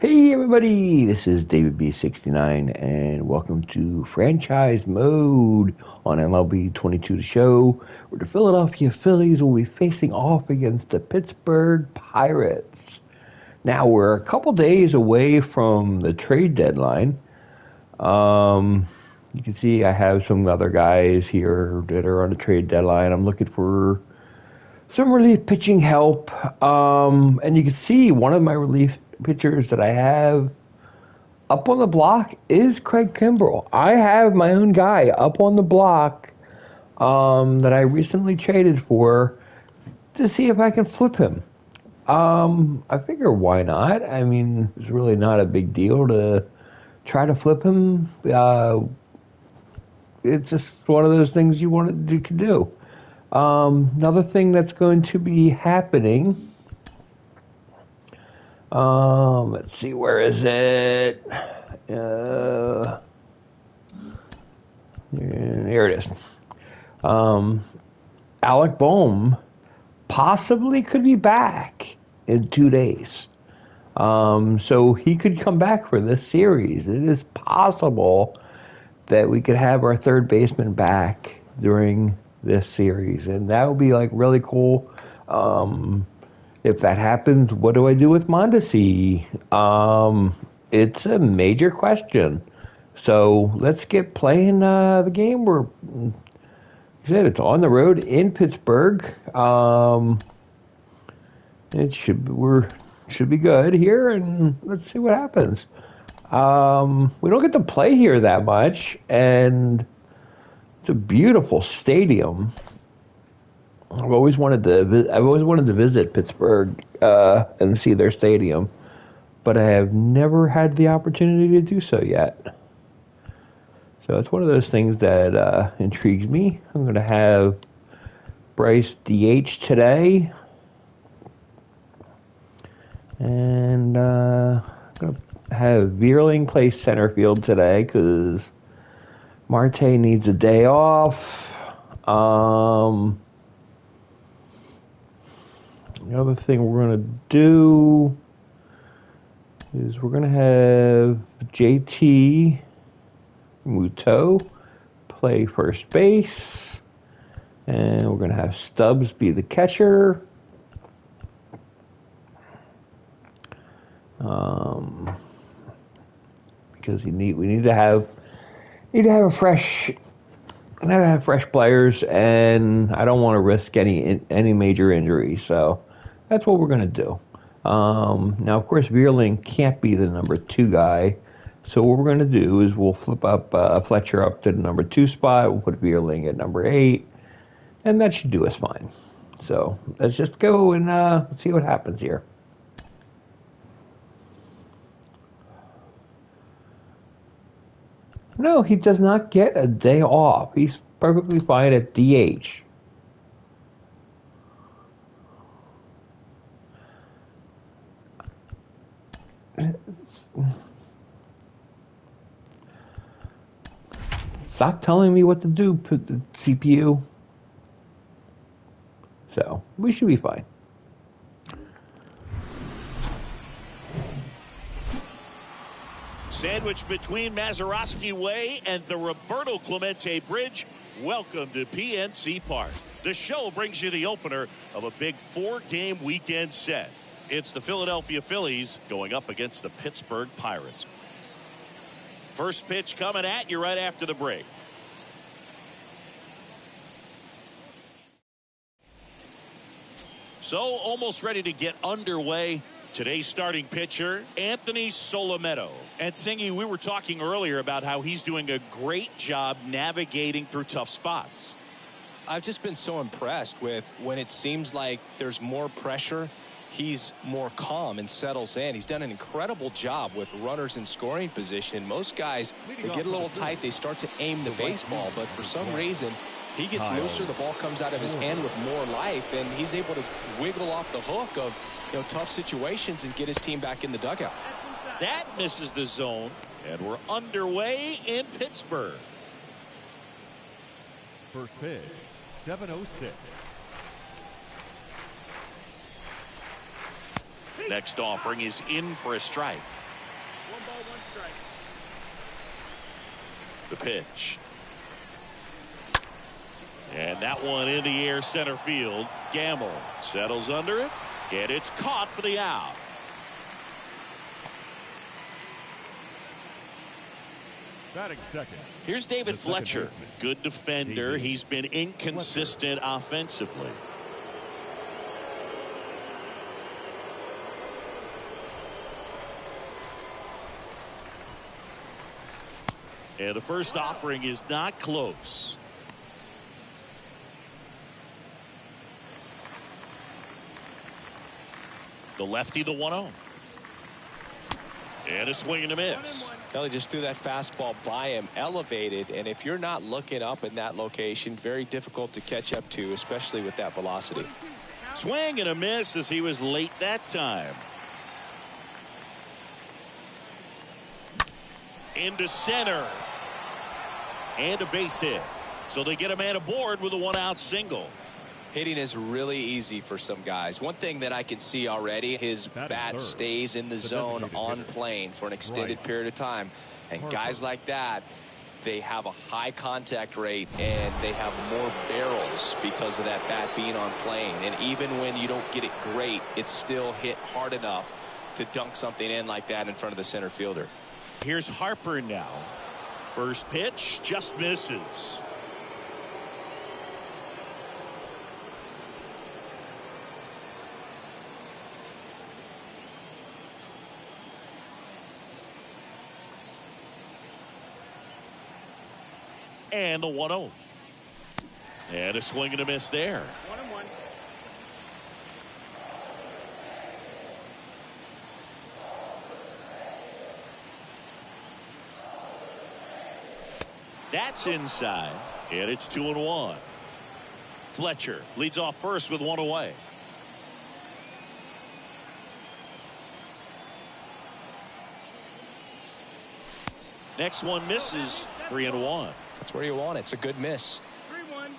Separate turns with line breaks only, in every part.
Hey everybody, this is David B69 and welcome to Franchise Mode on MLB 22 The Show, where the Philadelphia Phillies will be facing off against the Pittsburgh Pirates. Now we're a couple days away from the trade deadline. You can see I have some other guys here that are on the trade deadline. I'm looking for some relief pitching help. And you can see one of my relief pitchers that I have up on the block is Craig Kimbrell. I have my own guy up on the block that I recently traded for to see if I can flip him. I figure why not? I mean, it's really not a big deal to try to flip him. It's just one of those things you can do. Another thing that's going to be happening. Let's see, where is it? Here it is. Alec Bohm possibly could be back in 2 days. So he could come back for this series. It is possible that we could have our third baseman back during this series, and that would be like really cool. If that happens, what do I do with Mondesi? It's a major question. So let's get playing the game. We're, like I said, it's on the road in Pittsburgh. It should be good here, and let's see what happens. We don't get to play here that much, and it's a beautiful stadium. I've always wanted to visit Pittsburgh and see their stadium, but I have never had the opportunity to do so yet. So it's one of those things that intrigues me. I'm going to have Bryce DH today, and I'm going to have Vierling play center field today because Marte needs a day off. The other thing we're going to do is we're going to have JT Muto play first base, and we're going to have Stubbs be the catcher. Because we need to have fresh players, and I don't want to risk any major injuries. So that's what we're going to do. Now, of course, Vierling can't be the number 2 guy. So what we're going to do is we'll flip up Fletcher up to the number 2 spot. We'll put Vierling at number 8, and that should do us fine. So let's just go and see what happens here. No, he does not get a day off. He's perfectly fine at DH. Stop telling me what to do, put the CPU. So, we should be fine.
Sandwiched between Mazeroski Way and the Roberto Clemente Bridge, welcome to PNC Park. The show brings you the opener of a big 4-game weekend set. It's the Philadelphia Phillies going up against the Pittsburgh Pirates. First pitch coming at you right after the break. So almost ready to get underway. Today's starting pitcher, Anthony Solometo. And Singy, we were talking earlier about how he's doing a great job navigating through tough spots.
I've just been so impressed with when it seems like there's more pressure, he's more calm and settles in. He's done an incredible job with runners in scoring position. Most guys, they get a little tight, they start to aim the baseball, but for some reason, he gets looser, the ball comes out of his hand with more life, and he's able to wiggle off the hook of tough situations and get his team back in the dugout.
That misses the zone, and we're underway in Pittsburgh.
First pitch, 7:06.
Next offering is in for a strike.
1 ball, 1 strike.
The pitch. And that one in the air center field. Gamble settles under it, and it's caught for the out.
Batting second.
Here's David
The second
Fletcher.
baseman.
Good defender.
David
He's been inconsistent offensively. And the first offering is not close. The lefty, the 1-0. And a swing and a miss.
Well, he just threw that fastball by him, elevated, and if you're not looking up in that location, very difficult to catch up to, especially with that velocity.
Swing and a miss as he was late that time. Into center. And a base hit. So they get a man aboard with a 1-out single.
Hitting is really easy for some guys. One thing that I can see already, his bat stays in the zone on plane for an extended period of time. And guys like that, they have a high contact rate and they have more barrels because of that bat being on plane. And even when you don't get it great, it's still hit hard enough to dunk something in like that in front of the center fielder.
Here's Harper now. First pitch just misses. And the 1-0. And a swing and a miss there.
1-1.
That's inside. And it's 2-1. Fletcher leads off first with 1 away. Next one misses. 3-1.
That's where you want it. It's a good miss.
3-1.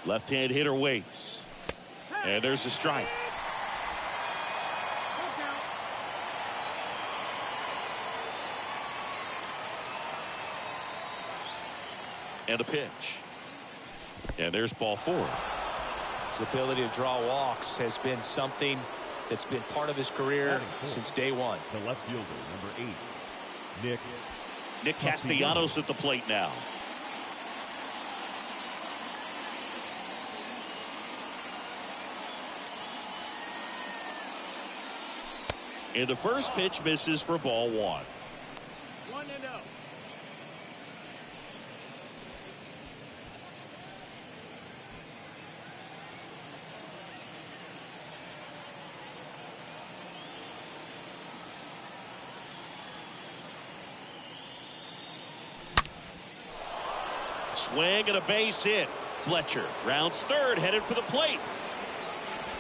Left-hand hitter waits. And there's a strike.
Full count.
And a pitch. And there's ball 4.
His ability to draw walks has been something that's been part of his career since day one.
The left fielder, number 8,
Nick Castellanos at the plate now. And the first pitch misses for ball 1.
1-0.
Swing and a base hit. Fletcher rounds third, headed for the plate.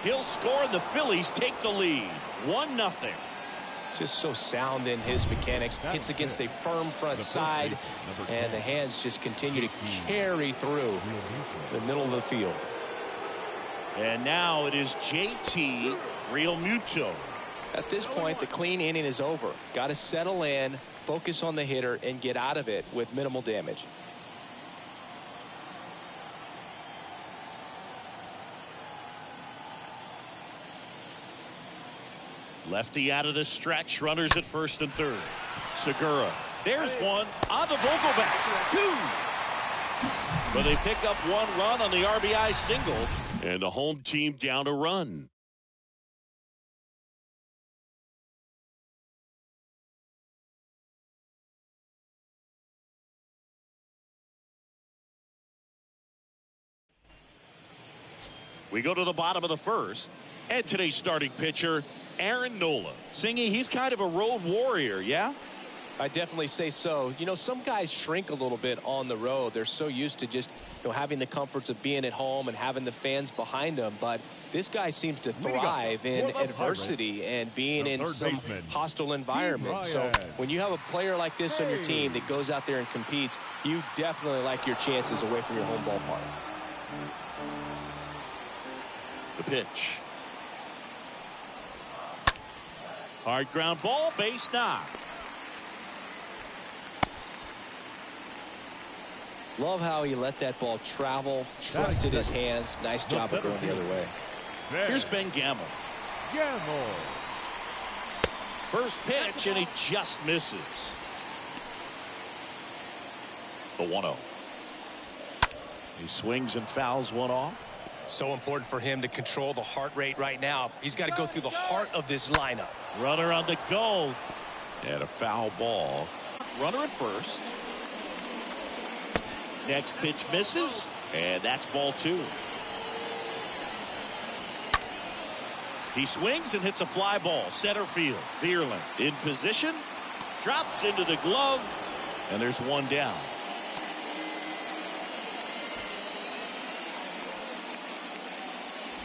He'll score and the Phillies take the lead. 1-0.
Just so sound in his mechanics. Hits against a firm front side, and the hands just continue to carry through the middle of the field.
And now it is JT Realmuto.
At this point, the clean inning is over. Got to settle in, focus on the hitter, and get out of it with minimal damage.
Lefty out of the stretch. Runners at first and third. Segura. There's one on the Vogelback. 2. But they pick up 1 run on the RBI single. And the home team down a run. We go to the bottom of the first. And today's starting pitcher, Aaron Nola. Singy, he's kind of a road warrior, yeah?
I definitely say so. You know, some guys shrink a little bit on the road. They're so used to just, having the comforts of being at home and having the fans behind them. But this guy seems to thrive in adversity and being in some hostile environment. So when you have a player like this on your team that goes out there and competes, you definitely like your chances away from your home ballpark.
The pitch. Hard ground ball, base knock.
Love how he let that ball travel, trusted his hands. Nice job of going the other way.
Here's Ben Gamble. First pitch, and he just misses. The 1-0. He swings and fouls one off.
So important for him to control the heart rate right now. He's got to go through the heart of this lineup.
Runner on the go. And a foul ball. Runner at first. Next pitch misses, and that's ball 2. He swings and hits a fly ball. Center field. Vierland in position. Drops into the glove, and there's one down.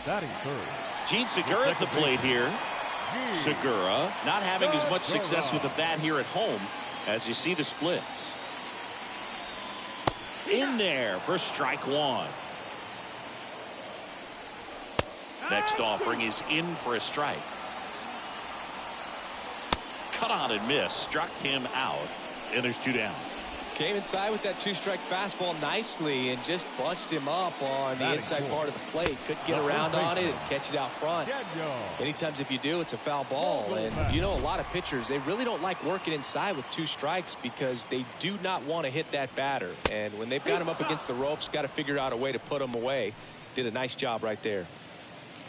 Batting third.
Gene Segura at the plate here. Segura not having as much success with the bat here at home as you see the splits. In there for strike 1. Next offering is in for a strike. Cut on and miss. Struck him out. And there's 2 down.
Came inside with that 2-strike fastball nicely and just bunched him up on the inside part of the plate. Couldn't get around on it and catch it out front. Many times if you do, it's a foul ball. And a lot of pitchers, they really don't like working inside with 2 strikes because they do not want to hit that batter. And when they've got him up against the ropes, got to figure out a way to put him away. Did a nice job right there.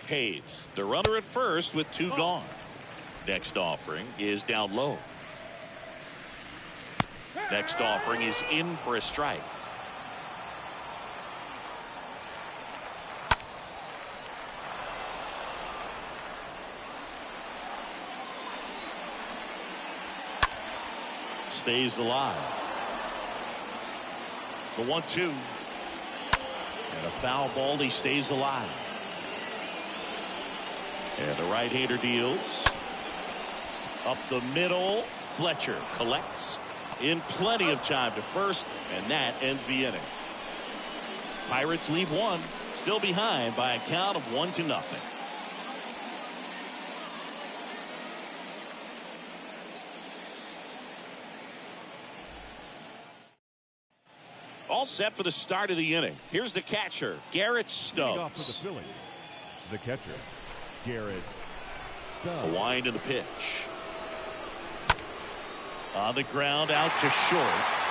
Hayes, the runner at first with 2 gone. Next offering is down low. Next offering is in for a strike. Stays alive. The 1-2. And a foul ball. He stays alive. And the right-hander deals. Up the middle. Fletcher collects. In plenty of time to first, and that ends the inning. Pirates leave 1, still behind by a count of 1-0. All set for the start of the inning. Here's the catcher, Garrett Stubbs.
Off for the Phillies, the catcher, Garrett Stubbs.
A wind in the pitch. On the ground, out to short.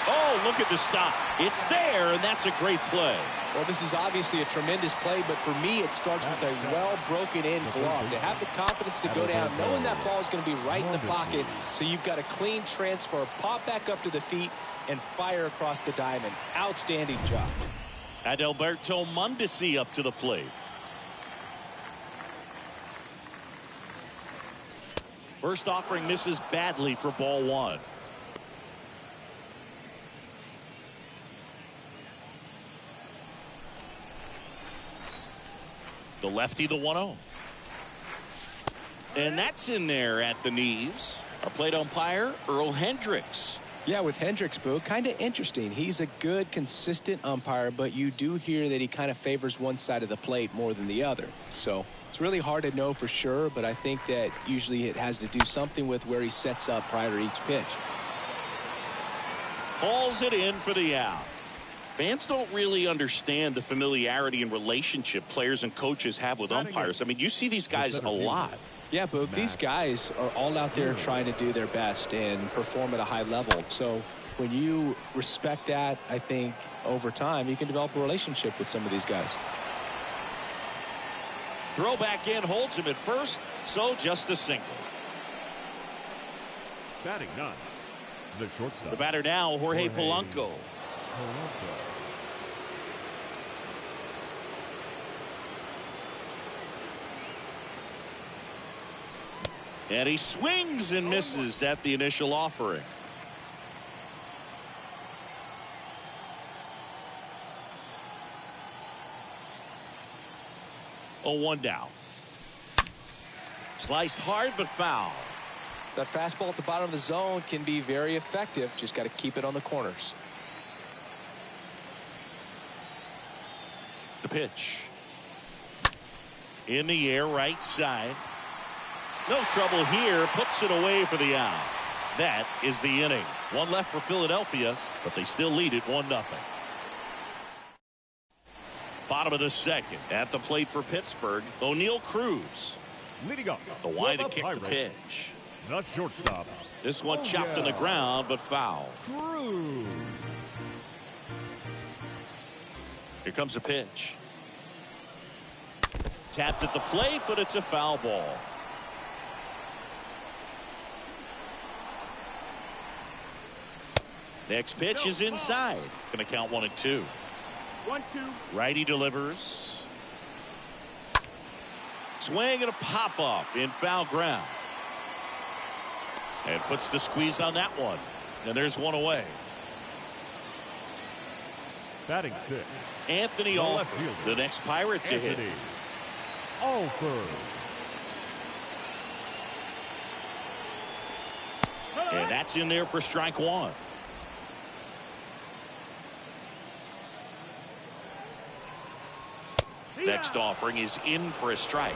Oh, look at the stop. It's there, and that's a great play.
Well, this is obviously a tremendous play, but for me, it starts with a well-broken-in glove. To have the confidence to go down, knowing that ball is going to be right in the pocket, so you've got a clean transfer, pop back up to the feet, and fire across the diamond. Outstanding job.
Adalberto Mondesi up to the plate. First offering misses badly for ball 1. The lefty, the 1-0. And that's in there at the knees. Our plate umpire, Earl Hendricks.
Yeah, with Hendricks, Boo, kind of interesting. He's a good, consistent umpire, but you do hear that he kind of favors one side of the plate more than the other. So it's really hard to know for sure, but I think that usually it has to do something with where he sets up prior to each pitch.
Hauls it in for the out. Fans don't really understand the familiarity and relationship players and coaches have with umpires. I mean, you see these guys a lot.
Yeah, Boog, these guys are all out there trying to do their best and perform at a high level. So when you respect that, I think over time you can develop a relationship with some of these guys.
Throw back in, holds him at first, so just a single.
Batting 9, the shortstop.
The batter now, Jorge Polanco. And he swings and misses at the initial offering. 0-1 down. Sliced hard but foul.
That fastball at the bottom of the zone can be very effective. Just got to keep it on the corners.
The pitch. In the air, right side. No trouble here. Puts it away for the out. That is the inning. One left for Philadelphia, but they still lead it 1-0. Bottom of the second. At the plate for Pittsburgh, O'Neal Cruz.
Leading up.
The wide to
the
kick
Pirates,
the pitch.
the shortstop.
This one chopped on the ground, but foul.
Cruz.
Here comes the pitch. Tapped at the plate, but it's a foul ball. Next pitch is inside. Going to count 1-2.
1-2.
Righty delivers. Swing and a pop up in foul ground. And puts the squeeze on that one. And there's one away.
Batting 6.
Anthony
The
Alford,
left fielder.
the next Pirate to hit.
Anthony Alford.
And that's in there for strike one. Next offering is in for a strike.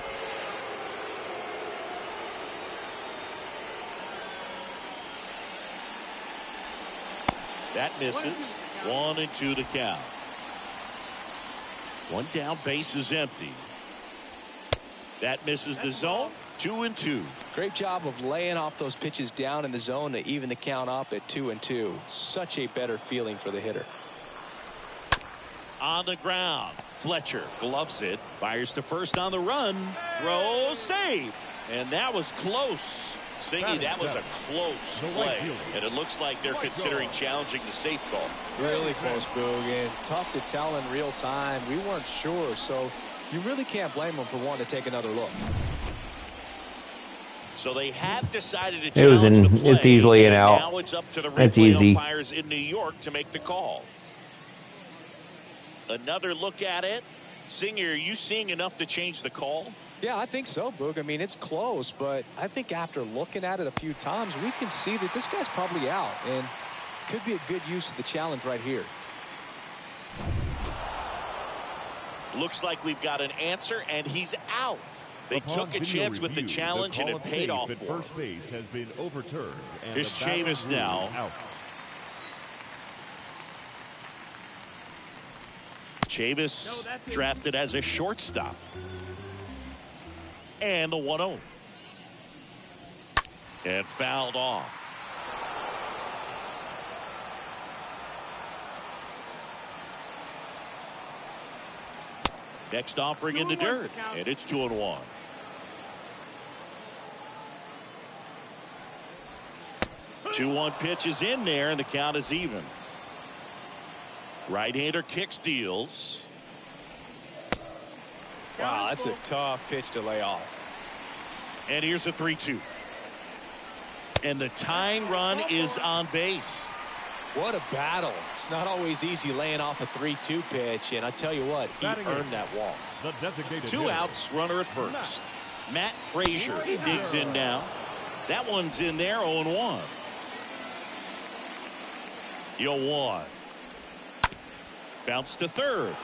That misses. 1-2 to count. One down, base is empty. That misses the zone. 2-2.
Great job of laying off those pitches down in the zone to even the count up at 2-2. Such a better feeling for the hitter.
On the ground. Fletcher gloves it. Fires to first on the run. Throw, save. And that was close. Singy, that was a close play. And it looks like they're considering challenging the safe call.
Really close, Boog, and tough to tell in real time. We weren't sure, so you really can't blame them for wanting to take another look.
So they have decided to challenge the play.
It's easily an out.
Now it's up to the
That's
replay
easy.
umpires in New York to make the call. Another look at it. Singer, are you seeing enough to change the call?
Yeah, I think so, Boog. I mean, it's close, but I think after looking at it a few times, we can see that this guy's probably out, and could be a good use of the challenge right here.
Looks like we've got an answer, and he's out. They
Upon
took a
video
chance with the
review,
challenge,
the
and
call
it
of
paid
save
off
at
for him.
first base has been overturned. And
Here's
the batter
Chavis
ruled
now.
out.
Chavis drafted as a shortstop. And the 1-0. And fouled off. Next offering in the dirt. And it's 2-1. Two-one pitch is in there, and the count is even. Right-hander kick steals.
Wow, that's a tough pitch to lay off.
And here's a 3-2. And the tying run is on base.
What a battle. It's not always easy laying off a 3-2 pitch, and I tell you what, he earned that walk.
The designated
Two
hitter.
outs, runner at first. Matt Frazier digs in now. That one's in there, 0-1. 0-1. Bounce to third.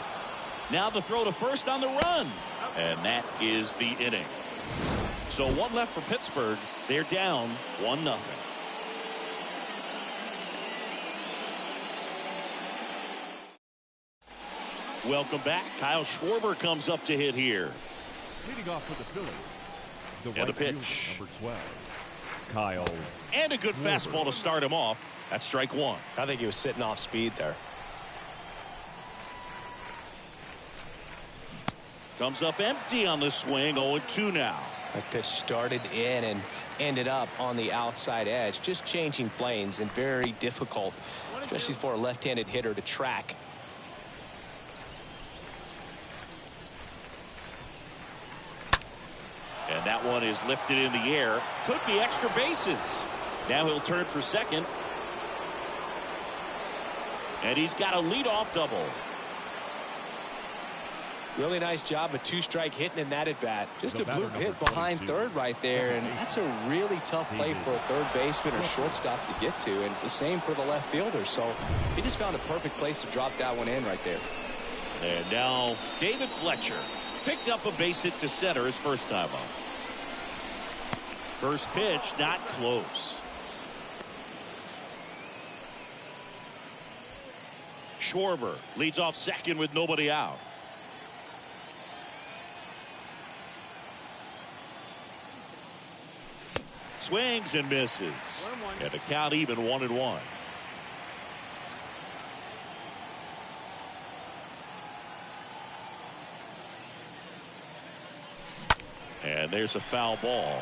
Now the throw to first on the run. And that is the inning. So one left for Pittsburgh. They're down 1-0. Welcome back. Kyle Schwarber comes up to hit here.
Leading off for the Phillies. The
And a
right fielder,
pitch.
number 12. Kyle.
And a good fastball to start him off. That's strike one.
I think he was sitting off speed there.
Comes up empty on the swing. 0-2 now.
That pitch started in and ended up on the outside edge. Just changing planes and very difficult, especially for a left-handed hitter to track.
And that one is lifted in the air. Could be extra bases. Now he'll turn for second. And he's got a leadoff double.
Really nice job, a two-strike hitting in that at-bat. Just a blue hit behind third right there, and that's a really tough play for a third baseman or shortstop to get to, and the same for the left fielder. So he just found a perfect place to drop that one in right there.
And now David Fletcher picked up a base hit to center his first time up. First pitch, not close. Schwarber leads off second with nobody out. Swings and misses.
1-1.
And the count even 1-1. And there's a foul ball.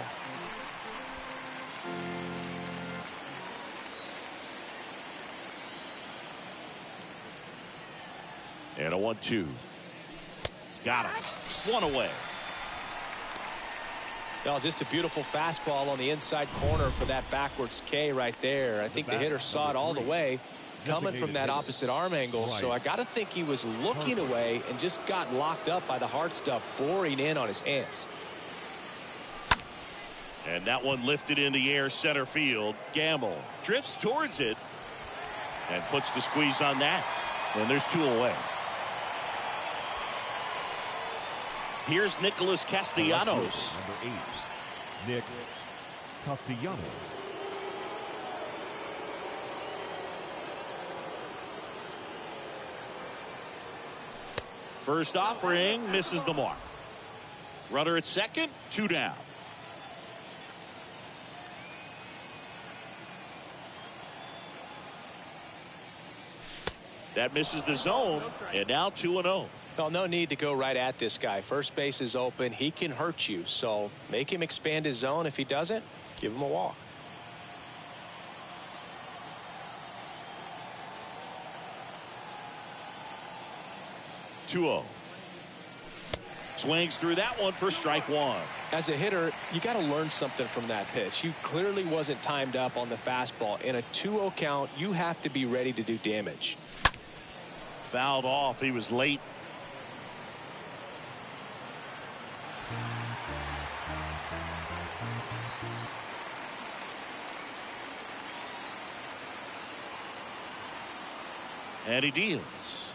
And a 1-2. Got him. One away.
Well, just a beautiful fastball on the inside corner for that backwards K right there. I think the hitter saw it all the way coming from that opposite arm angle. So I got to think he was looking away and just got locked up by the hard stuff boring in on his hands.
And that one lifted in the air center field. Gamble drifts towards it and puts the squeeze on that. And there's two away. Here's Nicholas Castellanos.
Number 8, Nick Castellanos.
First offering misses the mark. Runner at second, 2 down. That misses the zone, and now 2-0.
Well, no need to go right at this guy. First base is open. He can hurt you. So make him expand his zone. If he doesn't, give him a walk.
Swings through that one for strike one.
As a hitter, you got to learn something from that pitch. He clearly wasn't timed up on the fastball. In a 2-0 count, you have to be ready to do damage.
Fouled off. He was late. And he deals.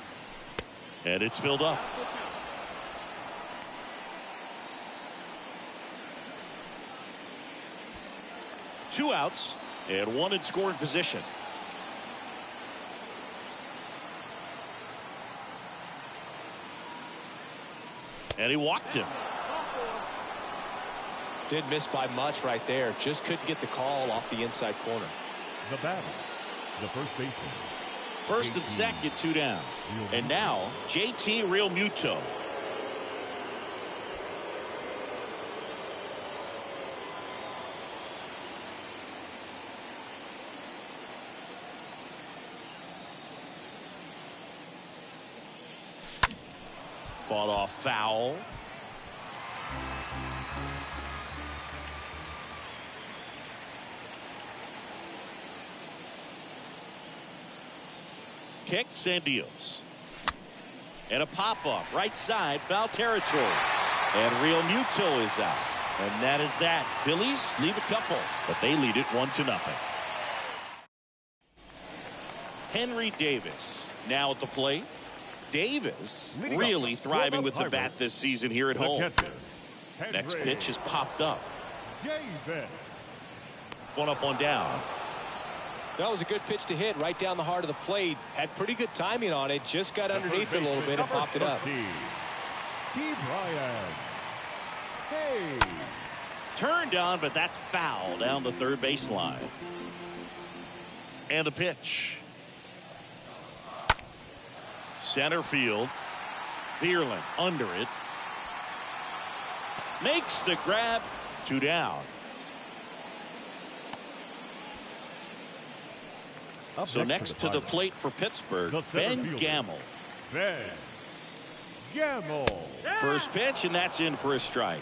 And it's filled up. Two outs and one in scoring position. And he walked him.
Didn't miss by much right there. Just couldn't get the call off the inside corner.
The batter, the first baseman.
First and second, 2 down. And now JT Real Muto. Fought off foul. Kicks and deals. And a pop-up right side, foul territory. And Real Muto is out. And that is that. Phillies leave a couple, but they lead it 1-0. Henry Davis now at the plate. Davis really thriving with the bat this season here at home. Next pitch is popped up.
Davis.
One up, one down.
That was a good pitch to hit right down the heart of the plate. Had pretty good timing on it. Just got underneath it a little bit and popped it up.
Hey.
Turned on, but that's foul down the third baseline. And the pitch. Center field. Thielen under it. Makes the grab. 2 down. So next to the plate for Pittsburgh, Ben Gamble.
Ben Gamble.
First pitch, and that's in for a strike.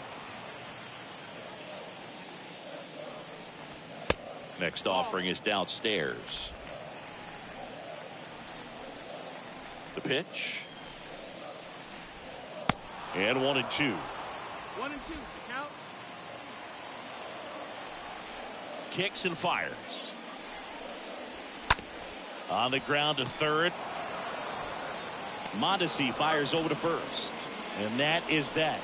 Next offering is downstairs. The pitch. And 1-2.
1-2. Count.
Kicks and fires. On the ground to third. Mondesi fires over to first. And that is that.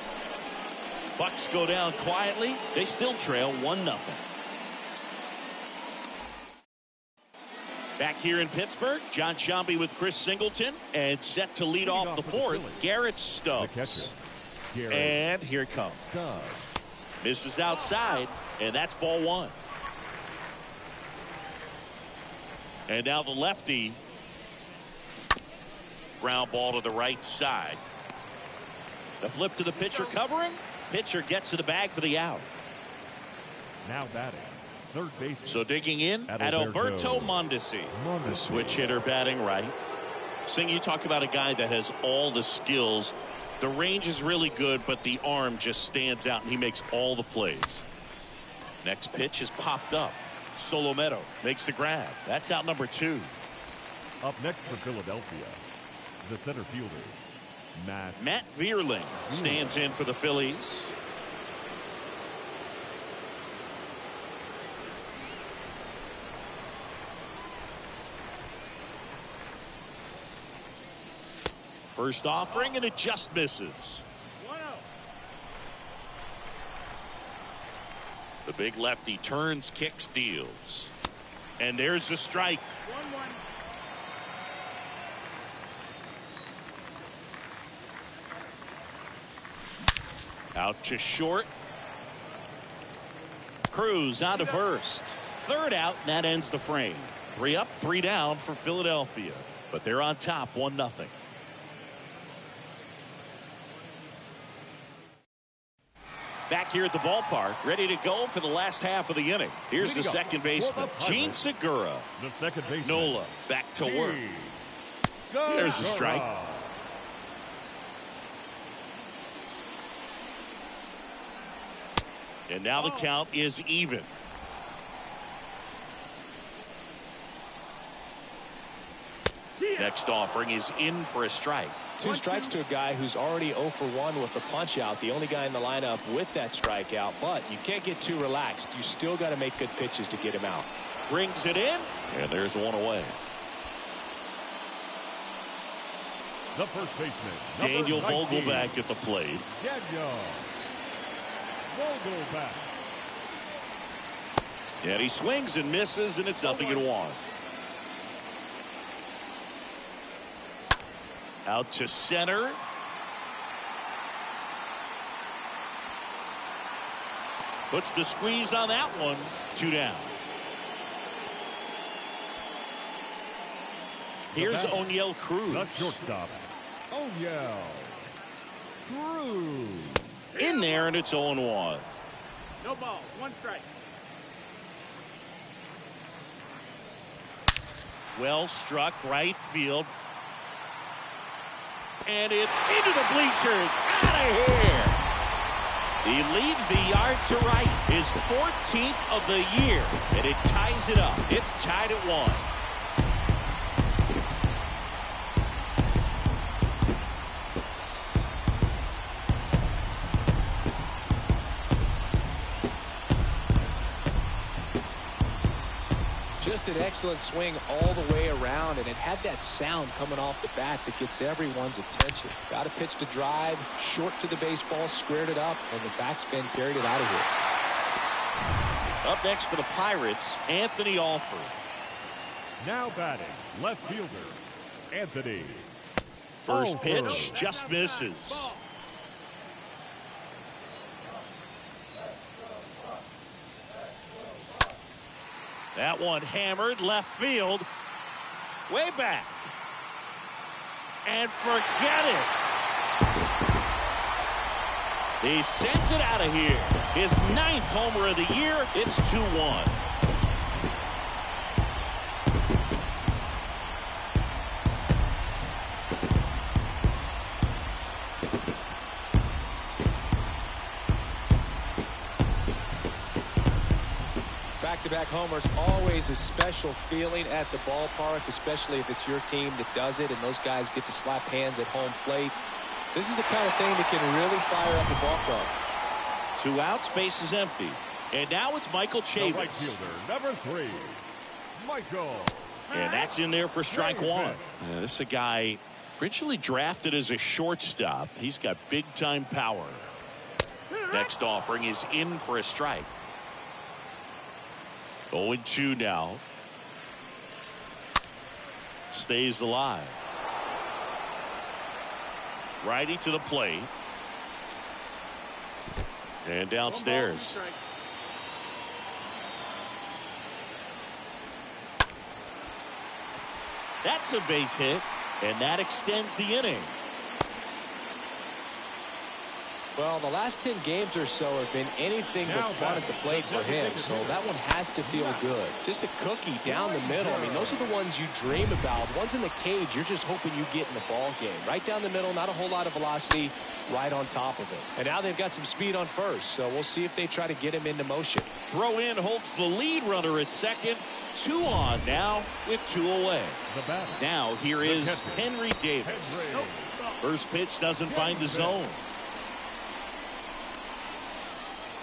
Bucks go down quietly. They still trail 1-0. Back here in Pittsburgh, John Sciambi with Chris Singleton, and set to lead off the fourth, Garrett Stubbs. And here it comes. Misses outside, and that's ball 1. And now the lefty. Ground ball to the right side. The flip to the pitcher covering. Pitcher gets to the bag for the out.
Now batting, third base.
So digging in at Alberto Mondesi. The switch hitter batting right. Sing, you talk about a guy that has all the skills. The range is really good, but the arm just stands out, and he makes all the plays. Next pitch is popped up. Solometo makes the grab. That's out number 2.
Up next for Philadelphia, the center fielder,
Matt Vierling stands in for the Phillies. First offering, and it just misses.
1-0.
The big lefty turns, kicks, deals. And there's the strike.
1-1.
Out to short. Cruz on to first. Third out, and that ends the frame. 3 up, 3 down for Philadelphia. But they're on top, 1-0. Back here at the ballpark, ready to go for the last half of the inning. Here's the second baseman, Gene Segura.
The second baseman,
Nola back to work. There's the strike. And now the count is even. Next offering is in for a strike.
2 strikes to a guy who's already 0 for 1 with the punch out. The only guy in the lineup with that strikeout. But you can't get too relaxed. You still got to make good pitches to get him out.
Brings it in, and there's 1 away.
The first baseman,
Daniel
19,
Vogelback at the plate.
Daniel Vogelback.
And he swings and misses, and it's 0-1. Out to center. Puts the squeeze on that one. 2 down. Here's O'Neill Cruz.
The shortstop, O'Neill Cruz.
In there, and it's 0-1.
No balls. 1 strike.
Well struck, right field. And it's into the bleachers. Out of here. He leaves the yard to right. His 14th of the year. And it ties it up. It's tied at 1.
Just an excellent swing all the way around, and it had that sound coming off the bat that gets everyone's attention. Got a pitch to drive, short to the baseball, squared it up, and the backspin carried it out of here.
Up next for the Pirates, Anthony Alford.
Now batting, left fielder, Anthony.
First
Alford.
pitch just misses. That one hammered left field. Way back. And forget it. He sends it out of here. His 9th homer of the year. It's 2-1.
Back-to-back homers, always a special feeling at the ballpark, especially if it's your team that does it and those guys get to slap hands at home plate. This is the kind of thing that can really fire up a ball club.
2 outs, base is empty. And now it's Michael
The
Chavis.
right fielder, number 3, Michael.
And that's in there for strike one. This is a guy originally drafted as a shortstop. He's got big-time power. Next offering is in for a strike. 0-2 now. Stays alive. Righty to the plate. And downstairs. That's a base hit, and that extends the inning.
Well, the last 10 games or so have been anything but fun at the plate for him, so that one has to feel good. Just a cookie down the middle. I mean, those are the ones you dream about. Ones in the cage, you're just hoping you get in the ball game. Right down the middle, not a whole lot of velocity, right on top of it. And now they've got some speed on first, so we'll see if they try to get him into motion.
Throw in holds the lead runner at second. 2 on now with 2 away. Now here is Henry Davis. First pitch doesn't find the zone.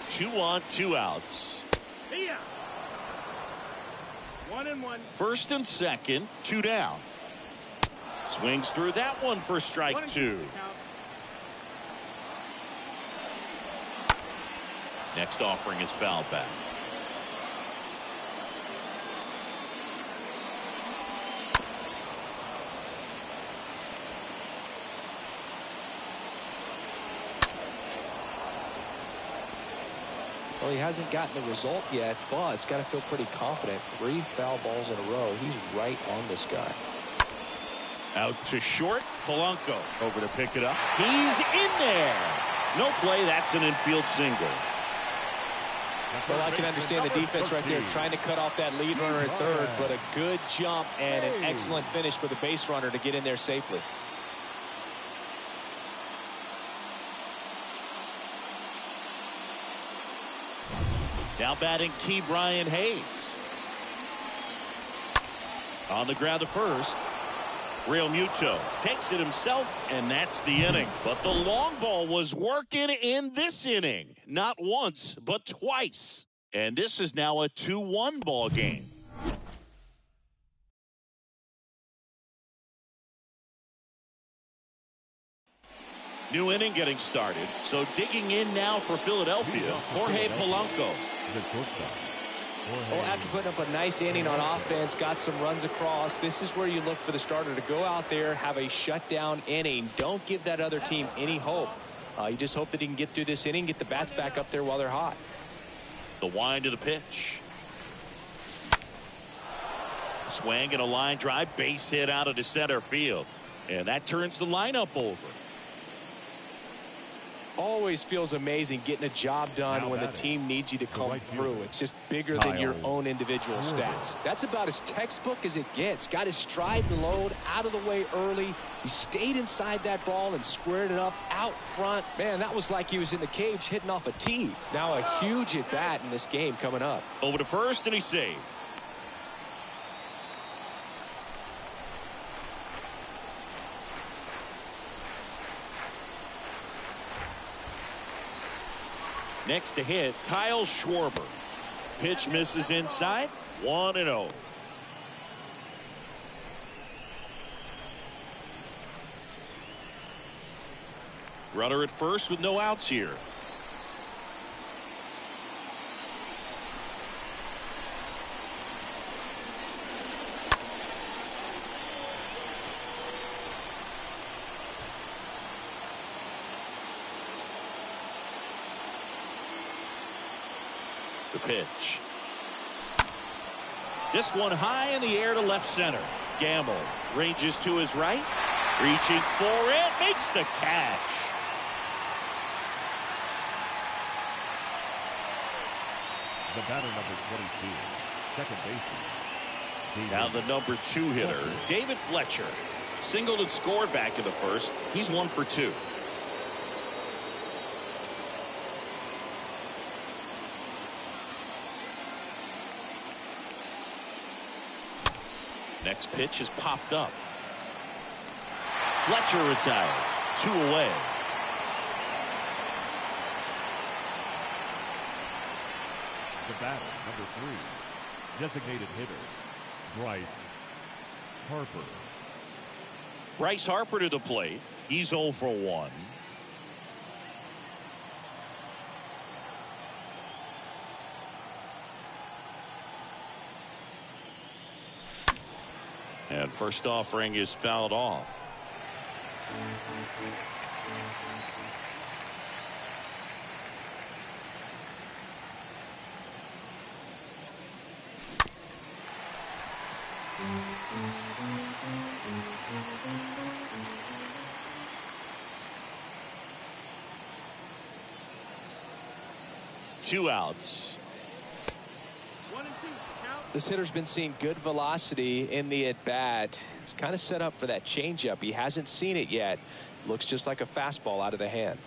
2 on, 2 outs.
See ya. 1-1.
First and second, 2 down. Swings through that one for strike 2. Next offering is foul back.
Well, he hasn't gotten the result yet, but it's got to feel pretty confident. 3 foul balls in a row. He's right on this guy.
Out to short. Polanco over to pick it up. He's in there. No play. That's an infield single.
Well, I can understand the defense right there trying to cut off that lead runner at third, but a good jump and an excellent finish for the base runner to get in there safely.
Now batting Key Brian Hayes. On the ground to first. Real Muto takes it himself, and that's the inning. But the long ball was working in this inning. Not once, but twice. And this is now a 2-1 ball game. New inning getting started. So digging in now for Philadelphia, Jorge Polanco.
Well, after putting up a nice inning on offense, got some runs across, this is where you look for the starter to go out there, have a shutdown inning. Don't give that other team any hope. You just hope that he can get through this inning, get the bats back up there while they're hot.
The wind of the pitch. Swing and a line drive, base hit out of the center field. And that turns the lineup over.
Always feels amazing getting a job done when the team needs you to come through. It's just bigger than your own individual stats. That's about as textbook as it gets. Got his stride and load out of the way early. He stayed inside that ball and squared it up out front. Man, that was like he was in the cage hitting off a tee. Now a huge at bat in this game coming up.
Over to first, and he saved. Next to hit, Kyle Schwarber. Pitch misses inside, 1-0. Runner at first with no outs here. The pitch. This one high in the air to left center. Gamble ranges to his right. Reaching for it. Makes the catch.
The batter number 22, second baseman.
Now the number 2 hitter, David Fletcher. Singled and scored back in the first. He's 1 for 2. Next pitch is popped up. Fletcher retired. 2 away.
The batter, number 3, designated hitter, Bryce Harper.
Bryce Harper to the plate. He's 0 for 1. And first offering is fouled off. Two outs.
1 and 2. Count.
This hitter's been seeing good velocity in the at-bat. He's kind of set up for that changeup. He hasn't seen it yet. Looks just like a fastball out of the hand.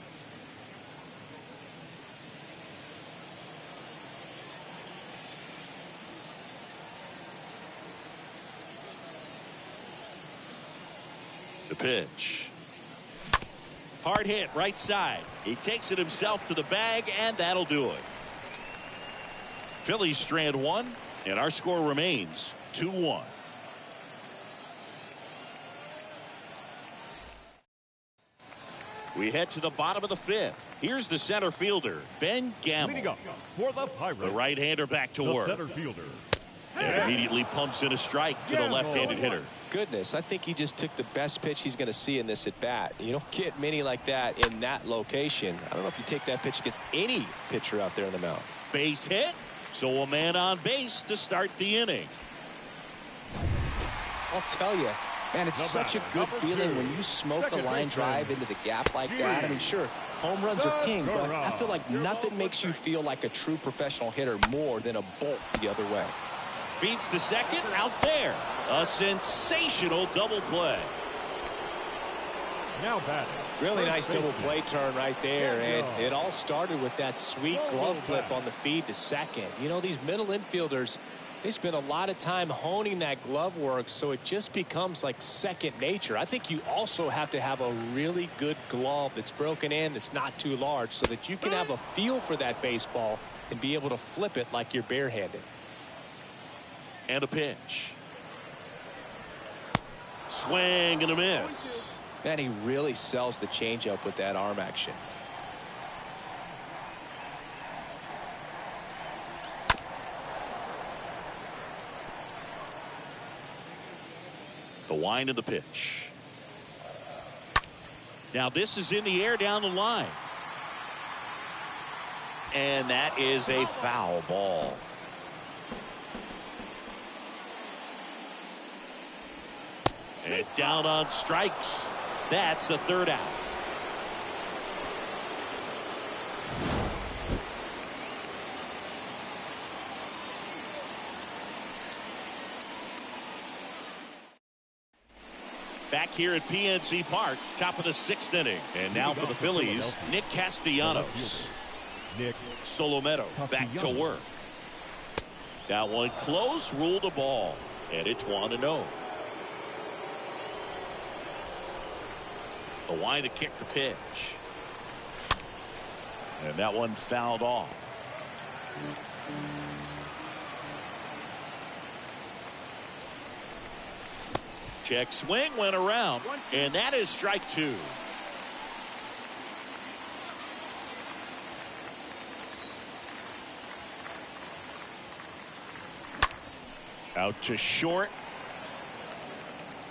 The pitch. Hard hit right side. He takes it himself to the bag, and that'll do it. Phillies strand 1, and our score remains 2-1. We head to the bottom of the 5th. Here's the center fielder, Ben
Leading
Gamble.
up for the Pirates,
The right-hander back to
the
work.
center fielder,
And immediately pumps in a strike to the left-handed hitter.
Goodness, I think he just took the best pitch he's going to see in this at-bat. You don't get many like that in that location. I don't know if you take that pitch against any pitcher out there in the mound.
Base hit, so a man on base to start the inning.
I'll tell you, man, it's
The
such a
batter,
good
number
feeling
2,
when you smoke a
second
line
baseman,
drive into the gap like that. I mean, sure, home runs are king, but I feel like nothing makes you feel like a true professional hitter more than a bolt the other way.
Feeds to second, out there. A sensational double play.
now batting.
Really nice
first
double
baseman,
play turn right there, and
Yeah.
it all started with that sweet glove flip on the feed to second. You know, these middle infielders, they spend a lot of time honing that glove work, so it just becomes like second nature. I think you also have to have a really good glove that's broken in, that's not too large, so that you can have a feel for that baseball and be able to flip it like you're barehanded.
And a pitch. Swing and a miss.
Man, he really sells the changeup with that arm action.
The wind of the pitch. Now this is in the air down the line. And that is a foul ball. And down on strikes. That's the 3rd out. Back here at PNC Park, top of the 6th inning. And now for the Phillies, Nick Castellanos.
Nick
Solometo back to work. That one close, ruled a ball. And it's 1-0. The wind to kick the pitch. And that one fouled off. Check swing, went around, and that is strike 2. Out to short.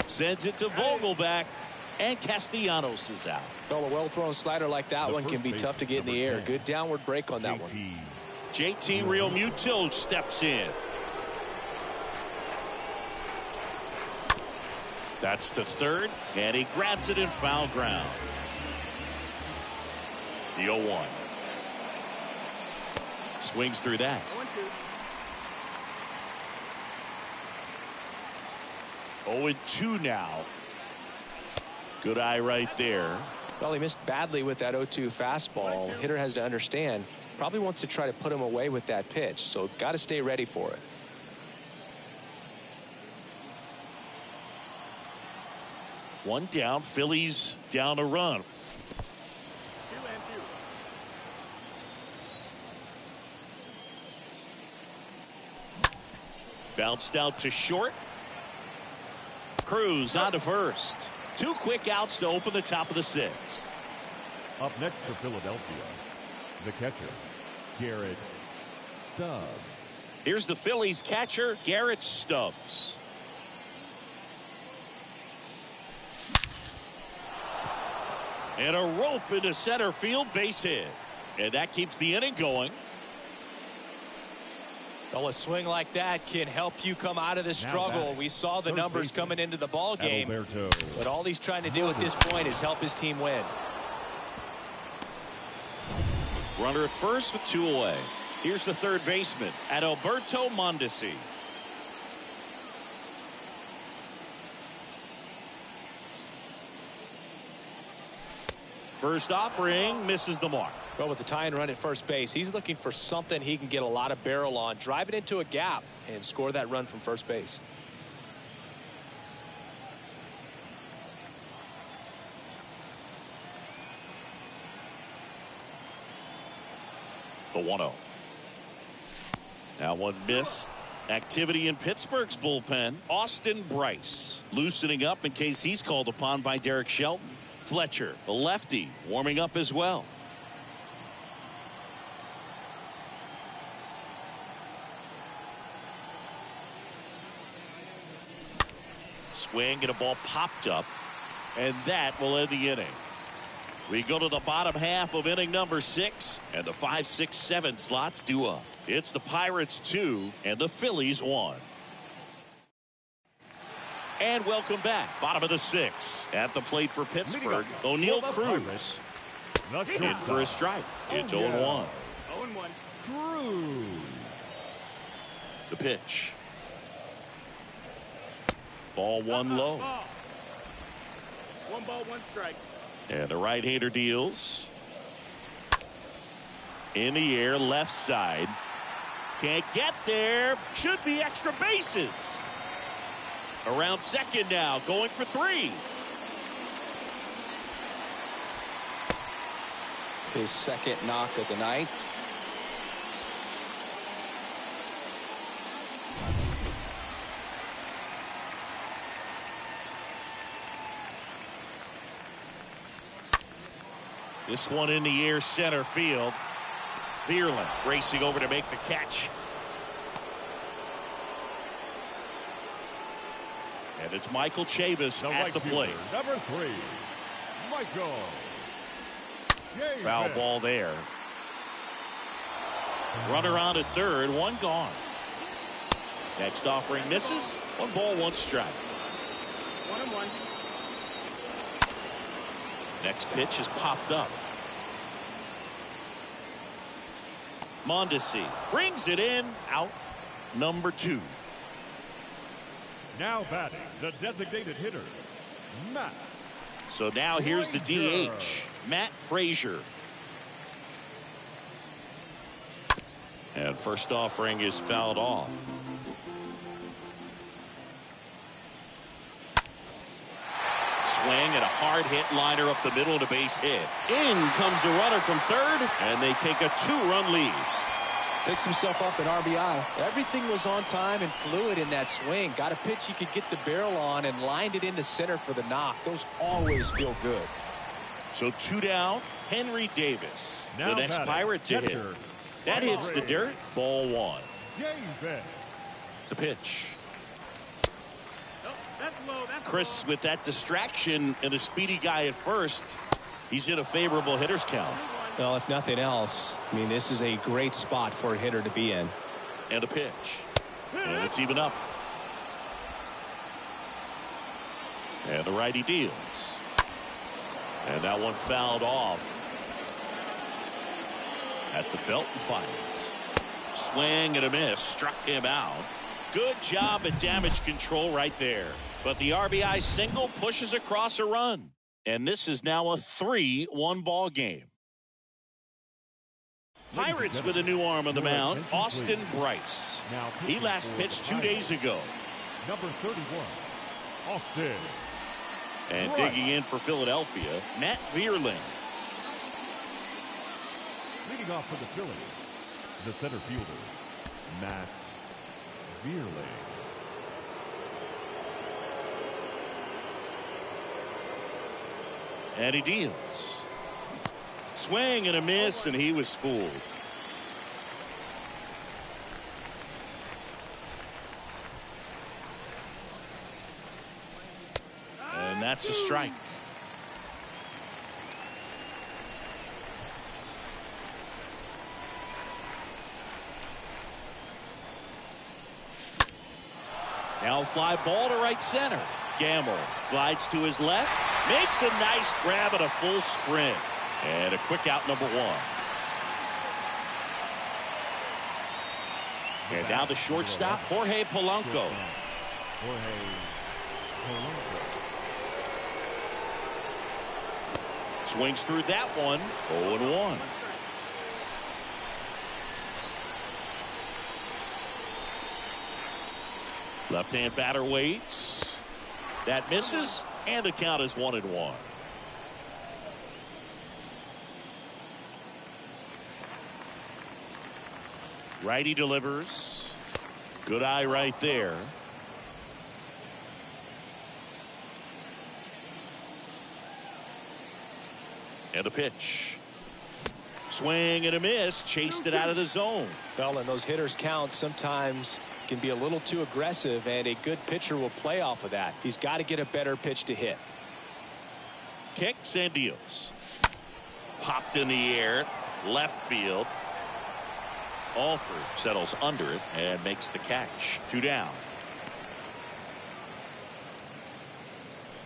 Sends it to Vogelback. And Castellanos is out.
Well, a well-thrown slider like that
The
one can
first
be tough to get in the
baseman,
air.
number 10.
Good downward break on that one.
JT Realmuto steps in. That's to third, and he grabs it in foul ground. The 0-1. Swings through that. 0-2 now. Good eye right there.
Well, he missed badly with that 0-2 fastball. Hitter has to understand, probably wants to try to put him away with that pitch, so got to stay ready for it.
One down. Phillies down a run.
2-2.
Bounced out to short. Cruz on to first. 2 quick outs to open the top of the 6th.
Up next for Philadelphia, the catcher, Garrett Stubbs.
Here's the Phillies catcher, Garrett Stubbs. And a rope into center field, base hit. And that keeps the inning going.
Well, a swing like that can help you come out of this struggle. We saw the numbers coming into the ball game. But all he's trying to do at this point is help his team win.
Runner at first with 2 away. Here's the third baseman, Adalberto Mondesi. First offering misses the mark.
Well, with the tying run at first base, he's looking for something he can get a lot of barrel on, drive it into a gap, and score that run from first base.
The 1-0. Now one missed. Activity in Pittsburgh's bullpen. Austin Bryce loosening up in case he's called upon by Derek Shelton. Fletcher, the lefty, warming up as well. Swing and a ball popped up, and that will end the inning. We go to the bottom half of inning number 6, and the 5, 6, 7 slots due up. It's the Pirates 2 and the Phillies 1. And welcome back. Bottom of the 6th. At the plate for Pittsburgh, O'Neal Cruz. In for a strike. It's 0-1.
0-1.
Cruz.
The pitch. Ball 1 low.
1 ball, 1 strike.
And the right-hander deals. In the air, left side. Can't get there. Should be extra bases. Around second now, going for 3.
His second knock of the night.
This one in the air, center field. Thielen racing over to make the catch. And it's Michael Chavis at the plate.
Number 3, Michael Chavis.
Foul ball there. Runner on at third, 1 gone. Next offering misses. 1 ball, 1 strike.
1-1.
Next pitch is popped up. Mondesi brings it in. Out number 2.
Now batting, the designated hitter, Matt.
So now here's the DH, Matt Frazier. And first offering is fouled off. Swing and a hard hit liner up the middle and a base hit. In comes the runner from third, and they take a 2-run lead.
Picks himself up an RBI. Everything was on time and fluid in that swing. Got a pitch he could get the barrel on and lined it into center for the knock. Those always feel good.
So 2 down. Henry Davis,
Now
the next
batting,
Pirate to hit.
catcher,
That hits the dirt. Ball 1.
Davis.
The pitch.
Nope, that's low. That's
Chris,
low.
with that distraction and a speedy guy at first, he's in a favorable hitter's count.
Well, if nothing else, I mean, this is a great spot for a hitter to be in.
And a pitch. And it's even up. And the righty deals. And that one fouled off. At the belt and fires. Swing and a miss. Struck him out. Good job at damage control right there. But the RBI single pushes across a run. And this is now a 3-1 ball game. Pirates with a new arm on the mound, Austin Bryce. He last pitched 2 days ago.
Number 31, Austin
And digging in for Philadelphia, Matt Vierling.
Leading off for the Phillies, the center fielder, Matt Vierling.
And he deals. Swing and a miss, and he was fooled. And that's a strike. Now fly ball to right center. Gamble glides to his left, makes a nice grab at a full sprint. And a quick out, number one. And now the shortstop, Jorge Polanco. Swings through that one, 0-1. Left-hand batter waits. That misses, and the count is 1-1. Righty delivers. Good eye right there. And a pitch. Swing and a miss. Chased it out of the zone.
Well, and those hitters count sometimes can be a little too aggressive, and a good pitcher will play off of that. He's got to get a better pitch to hit.
Kicks and deals. Popped in the air. Left field. Alford settles under it and makes the catch. 2 down.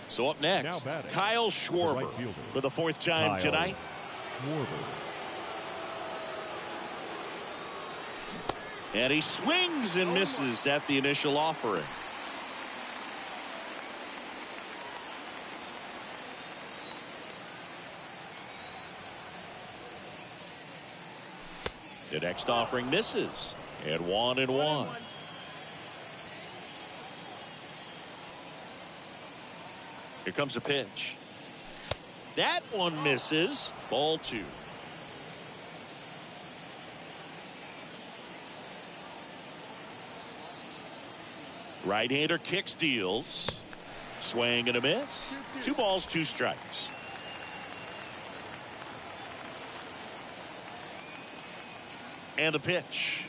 So up next, Kyle Schwarber for the 4th time tonight. And he swings and misses at the initial offering. The next offering misses. And 1-1. Here comes a pitch. That one misses. Ball 2. Right-hander kicks, deals. Swing and a miss. 2 balls, 2 strikes. And the pitch.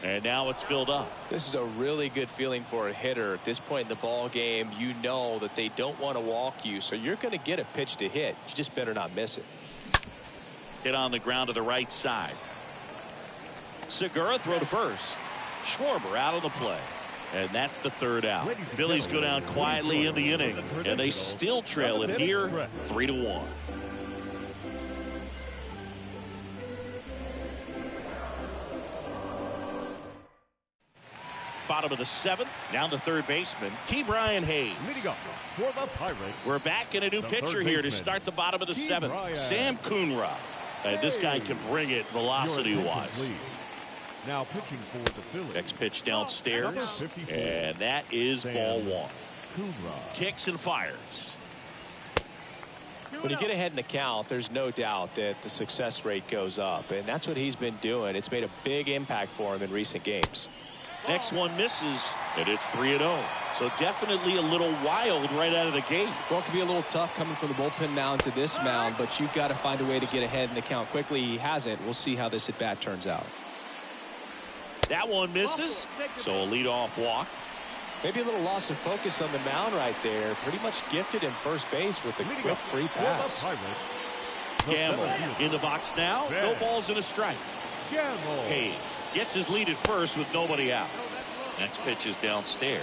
And now it's filled up.
This is a really good feeling for a hitter. At this point in the ball game, you know that they don't want to walk you, so you're going to get a pitch to hit. You just better not miss it.
Hit on the ground to the right side. Segura throw to first. Schwarber out of the play. And that's the 3rd out. Phillies go down quietly in the inning, and they still trail it here 3-1. Bottom of the 7th, down to third baseman, Ke'Bryan Hayes.
Leading up for the Pirates.
We're back in a new pitcher here to start the bottom of the 7th. Sam Coonrod. And this guy can bring it velocity-wise.
Now pitching for the Phillies.
Next pitch downstairs, and that is ball 1. Kicks and fires.
When you get ahead in the count, there's no doubt that the success rate goes up, and that's what he's been doing. It's made a big impact for him in recent games.
Next one misses, and it's 3-0. So definitely a little wild right out of the gate.
Well, it can be a little tough coming from the bullpen mound to this mound, but you've got to find a way to get ahead in the count quickly. He hasn't. We'll see how this at-bat turns out.
That one misses, so a leadoff walk.
Maybe a little loss of focus on the mound right there. Pretty much gifted in first base with a quick free pass.
Gamble in the box now. No balls and a strike. Hayes gets his lead at first with nobody out. Next pitch is downstairs.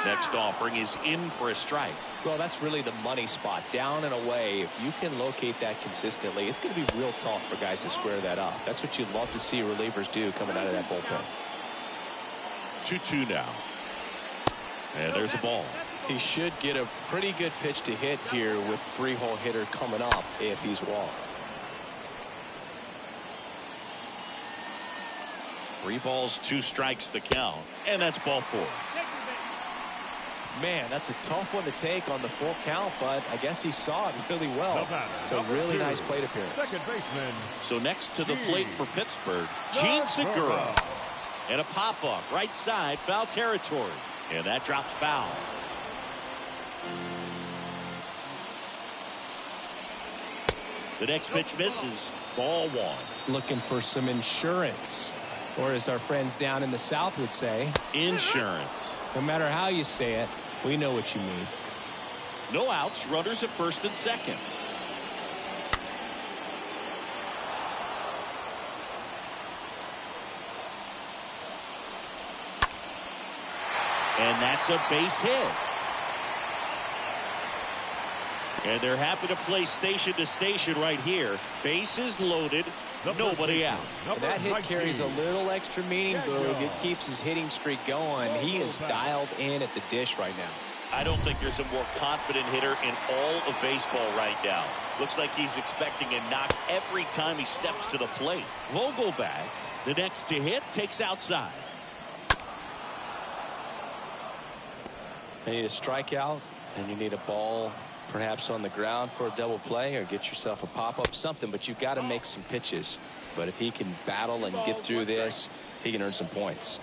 Next offering is in for a strike.
Well, that's really the money spot, down and away. If you can locate that consistently, it's going to be real tough for guys to square that up. That's what you'd love to see relievers do coming out of that bullpen.
2-2 now. And there's a ball.
He should get a pretty good pitch to hit here with 3-hole hitter coming up if he's walked.
3 balls, 2 strikes the count, and that's ball 4.
Man, that's a tough one to take on the full count, but I guess he saw it really well. It's a really nice plate appearance.
Second baseman.
So next to the plate for Pittsburgh, Gene Segura. And a pop-up, right side, foul territory. And that drops foul. The next pitch misses. Ball 1.
Looking for some insurance. Or as our friends down in the South would say,
Insurance.
no matter how you say it, we know what you mean.
No outs, runners at first and second. And that's a base hit. And they're happy to play station to station right here. Bases loaded, nobody out.
And that hit carries a little extra meaning, Boog. It keeps his hitting streak going. He is dialed in at the dish right now.
I don't think there's a more confident hitter in all of baseball right now. Looks like he's expecting a knock every time he steps to the plate. Vogelbach, the next to hit, takes outside.
You need a strikeout, and you need a ball perhaps on the ground for a double play, or get yourself a pop-up, something, but you've got to make some pitches. But if he can battle and get through this, he can earn some points.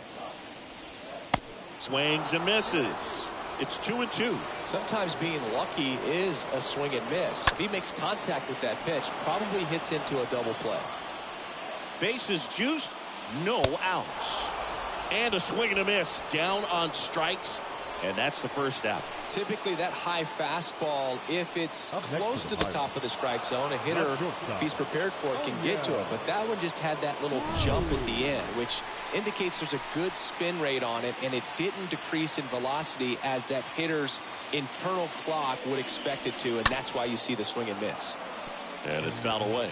Swings and misses. It's 2-2.
Sometimes being lucky is a swing and miss. If he makes contact with that pitch, probably hits into a double play.
Bases juiced, no outs. And a swing and a miss, down on strikes. And that's the first out.
Typically that high fastball, if it's close to the top of the strike zone, a hitter, if he's prepared for it, can get to it. But that one just had that little jump at the end, which indicates there's a good spin rate on it, and it didn't decrease in velocity as that hitter's internal clock would expect it to, and that's why you see the swing and miss.
And it's fouled away.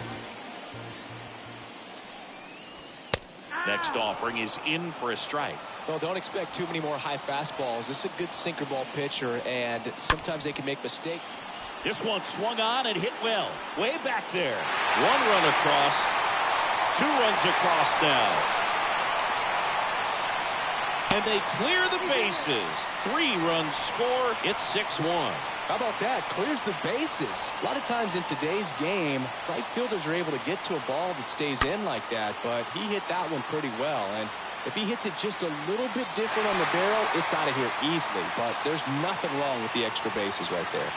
Next offering is in for a strike.
Well, don't expect too many more high fastballs. This is a good sinker ball pitcher, and sometimes they can make mistakes.
This one swung on and hit well. Way back there. 1 run across. 2 runs across now. And they clear the bases. 3 runs score. It's 6-1.
How about that? Clears the bases. A lot of times in today's game, right fielders are able to get to a ball that stays in like that, but he hit that one pretty well. And if he hits it just a little bit different on the barrel, it's out of here easily. But there's nothing wrong with the extra bases right there.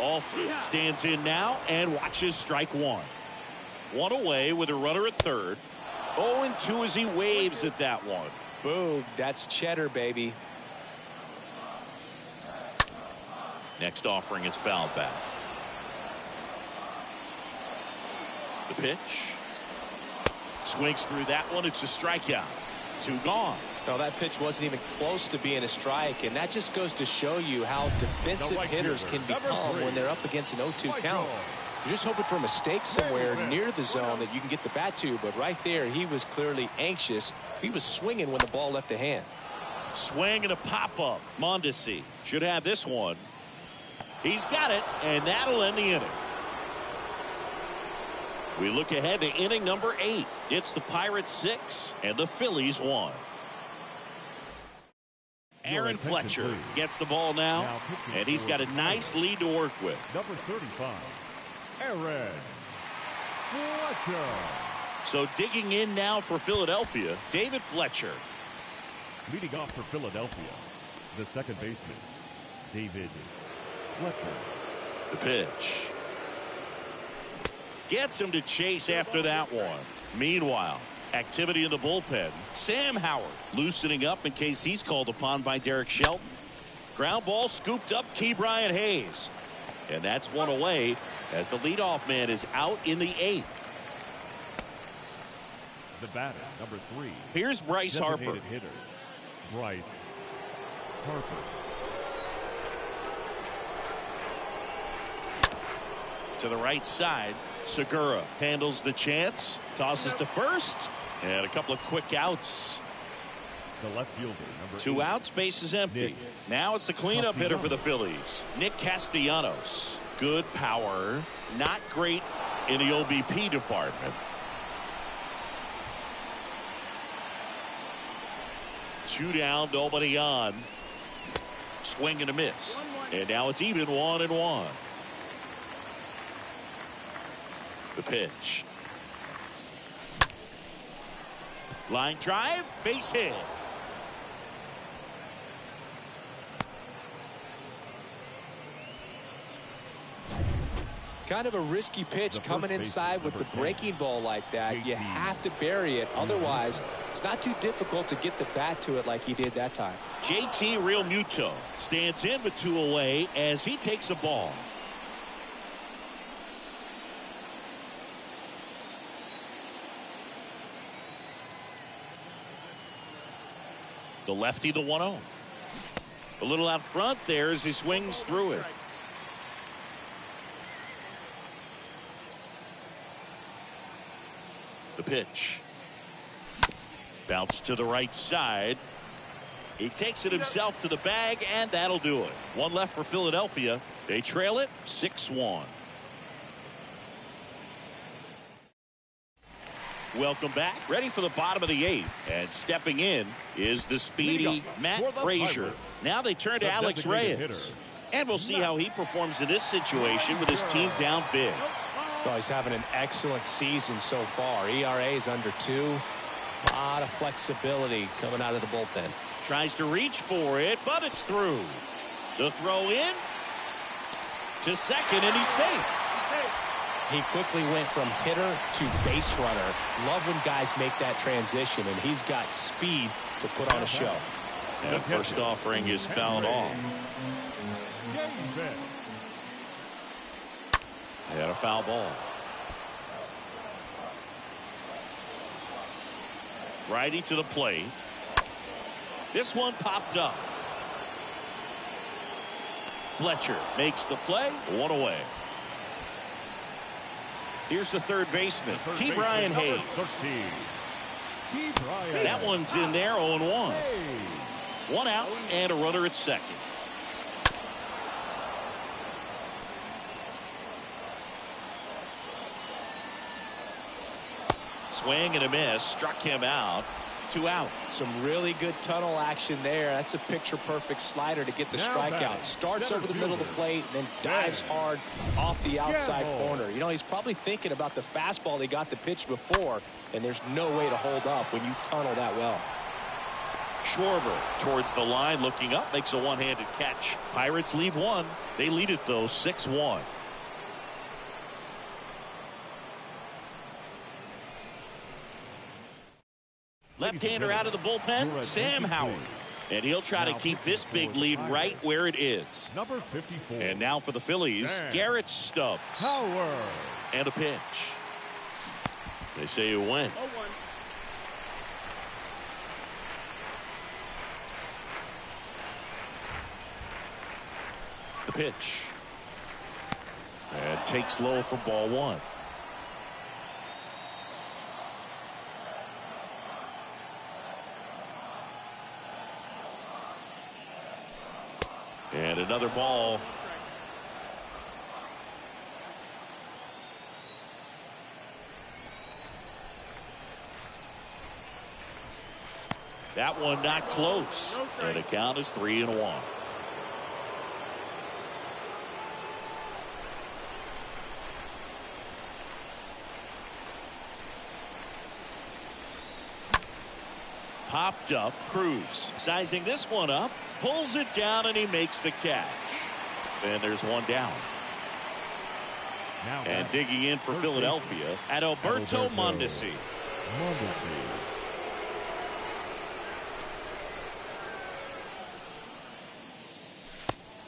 Alfred stands in now and watches strike 1. 1 away with a runner at third. 0-2 as he waves at that one.
Boom, that's cheddar, baby.
Next offering is fouled back. The pitch. Swings through that one. It's a strikeout. 2 gone.
No, that pitch wasn't even close to being a strike, and that just goes to show you how defensive hitters can become when they're up against an 0-2 count. You're just hoping for a mistake somewhere near the zone that you can get the bat to, but right there he was clearly anxious. He was swinging when the ball left the hand.
Swing and a pop-up. Mondesi should have this one. He's got it, and that'll end the inning. We look ahead to inning number 8. It's the Pirates 6 and the Phillies 1. Aaron Fletcher gets the ball now, and he's got a nice lead to work with.
Number 35, Aaron Fletcher.
So digging in now for Philadelphia, David Fletcher.
Leading off for Philadelphia, the second baseman, David Fletcher.
The pitch. Gets him to chase after that one. Meanwhile, activity in the bullpen. Sam Howard loosening up in case he's called upon by Derek Shelton. Ground ball scooped up Ke'Bryan Hayes. And that's 1 away as the leadoff man is out in the 8th.
The batter, number 3.
Here's Bryce Harper.
Designated hitter, Bryce Harper.
To the right side, Segura handles the chance, tosses to first, and a couple of quick outs.
The left fielder, number
2
8.
outs, base is empty.
Nick
Now it's the cleanup hitter for the Phillies, Nick Castellanos. Good power, not great in the OBP department. 2 down, nobody on. Swing and a miss. And now it's even 1-1. The pitch. Line drive, base hit.
Kind of a risky pitch
The
coming
first
inside
baseman,
with the
number 10,
breaking ball like that. You
JT.
have to bury it. Otherwise, it's not too difficult to get the bat to it like he did that time.
JT Real Muto stands in with 2 away as he takes a ball. The lefty, the 1-0. A little out front there as he swings through it. The pitch. Bounce to the right side. He takes it himself to the bag, and that'll do it. 1 left for Philadelphia. They trail it 6-1. Welcome back. Ready for the bottom of the 8th. And stepping in is the speedy Matt Frazier. Now they turn to Alex Reyes. And we'll see how he performs in this situation with his team down big.
Oh, he's having an excellent season so far. ERA is under 2. A lot of flexibility coming out of the bullpen.
Tries to reach for it, but it's through. The throw in to second, and he's safe.
He quickly went from hitter to base runner. Love when guys make that transition, and he's got speed to put on a show.
And first offering is fouled off. And a foul ball. Righty to the plate. This one popped up. Fletcher makes the play. 1 away. Here's the third baseman, Key Brian Hayes. That one's in there, 0-1. 1 out and a runner at second. Swing and a miss, struck him out. 2 out.
Some really good tunnel action there. That's a picture-perfect slider to get the strikeout. Starts over the middle of the plate, and then dives hard off the outside corner. You know, he's probably thinking about the fastball he got the pitch before, and there's no way to hold up when you tunnel that well.
Schwarber towards the line, looking up, makes a one-handed catch. Pirates lead 1. They lead it, though, 6-1. Left-hander out of the bullpen, Sam Howard. And he'll try to keep this big lead right where it is.
Number 54.
And now for the Phillies, Garrett Stubbs.
Howard.
And a pitch. They say you win.
0-1.
The pitch. And takes low for ball 1. And another ball. That one not close. And the count is 3-1. Popped up. Cruz sizing this one up. Pulls it down, and he makes the catch. And there's 1 down. And digging in for Philadelphia at Alberto Mondesi.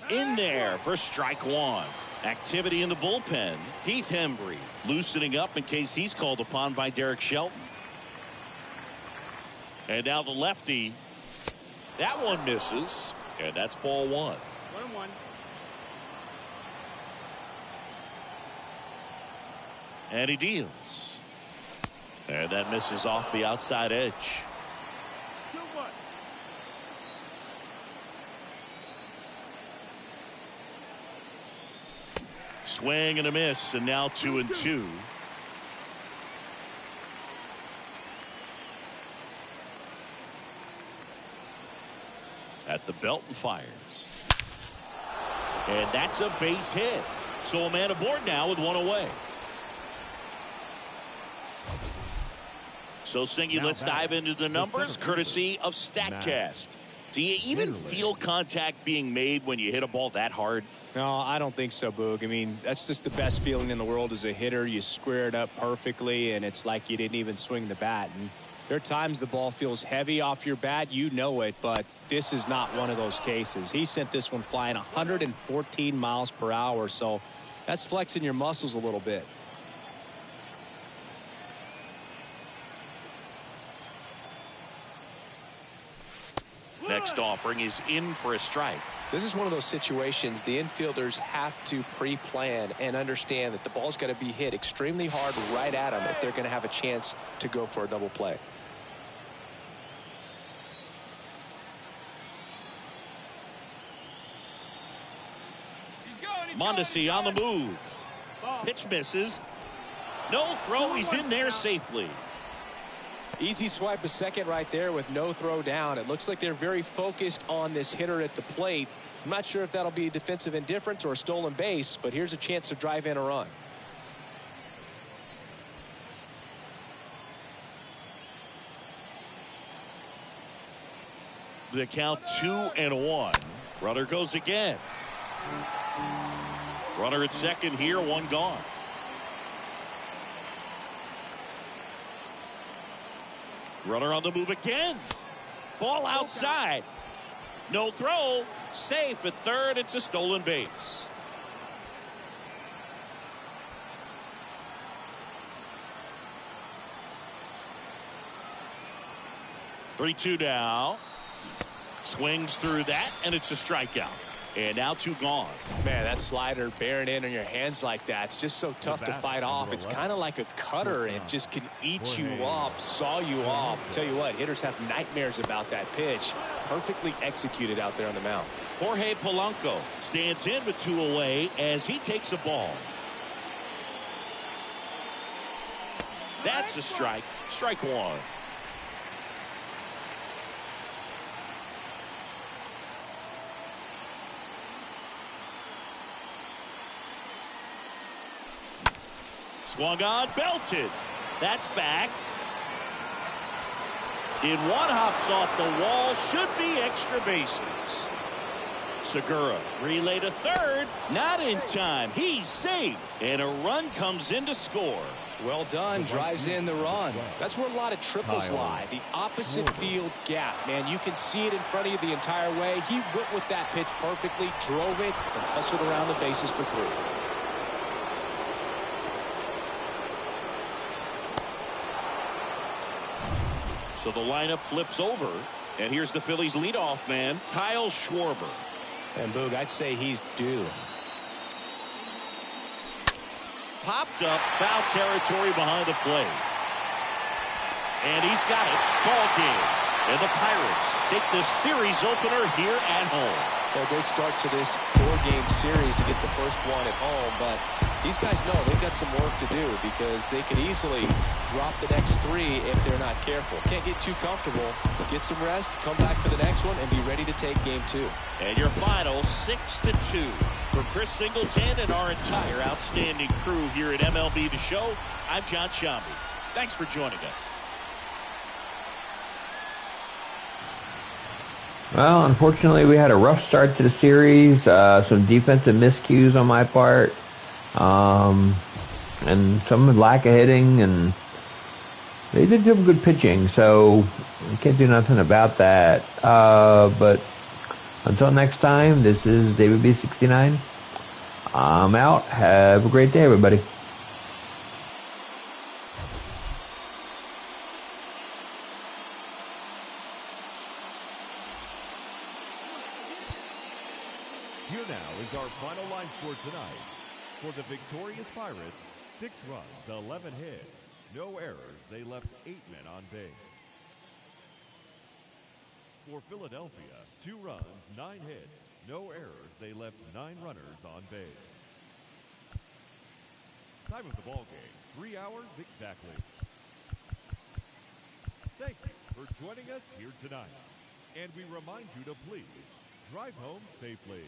In there for strike 1. Activity in the bullpen. Heath Hembry loosening up in case he's called upon by Derek Shelton. And now the lefty. That one misses, and that's ball 1.
1-1.
And he deals. And that misses off the outside edge.
2-1.
Swing and a miss, and now 2-2. At the belt and fires. And that's a base hit. So a man aboard now with one away. So, Singy, let's dive into the numbers, courtesy of StatCast. Do you even feel contact being made when you hit a ball that hard?
No, I don't think so, Boog. I mean, that's just the best feeling in the world as a hitter. You square it up perfectly, and it's like you didn't even swing the bat. And there are times the ball feels heavy off your bat. You know it, but this is not one of those cases. He sent this one flying 114 miles per hour, so that's flexing your muscles a little bit.
Next offering is in for a strike.
This is one of those situations the infielders have to pre-plan and understand that the ball's got to be hit extremely hard right at them if they're going to have a chance to go for a double play.
Mondesi on the move. Pitch misses. No throw. He's in there safely.
Easy swipe a second right there with no throw down. It looks like they're very focused on this hitter at the plate. I'm not sure if that'll be defensive indifference or a stolen base, but here's a chance to drive in a run.
The count 2-1. Runner goes again. Runner at second here, one gone. Runner on the move again. Ball outside. No throw. Safe at third. It's a stolen base. Three-two now. Swings through that, and it's a strikeout. And now two gone.
Man, that slider bearing in on your hands like that, it's just so tough to fight off. It's kind of like a cutter. It just can eat you up, saw you off. Tell you what, hitters have nightmares about that pitch. Perfectly executed out there on the mound.
Jorge Polanco stands in with two away as he takes a ball. That's a strike. Strike one. Swung on, belted. That's back. In one, hops off the wall. Should be extra bases. Segura relay to third. Not in time. He's safe. And a run comes in to score.
Well done. Drives in the run. That's where a lot of triples lie. The opposite field gap. Man, you can see it in front of you the entire way. He went with that pitch perfectly, drove it, and hustled around the bases for three.
So the lineup flips over, and here's the Phillies leadoff man, Kyle Schwarber.
And Boog, I'd say he's due.
Popped up, foul territory behind the plate. And he's got it. Ball game. And the Pirates take the series opener here at home.
Well, great start to this four-game series to get the first one at home, but these guys know they've got some work to do because they could easily drop the next three if they're not careful. Can't get too comfortable. Get some rest, come back for the next one, and be ready to take game two.
And your final 6-2. For Chris Singleton and our entire outstanding crew here at MLB The Show, I'm John Shambi. Thanks for joining us.
Well, unfortunately, we had a rough start to the series. Some defensive miscues on my part, and some lack of hitting, and they did have good pitching, so I can't do nothing about that. But until next time, this is David B69. I'm out. Have a great day, everybody.
Here now is our final line score tonight. For the victorious Pirates, 6 runs, 11 hits, no errors. They left 8 men on base. For Philadelphia, 2 runs, 9 hits, no errors. They left 9 runners on base. Time of the ball game, 3 hours exactly. Thank you for joining us here tonight. And we remind you to please drive home safely.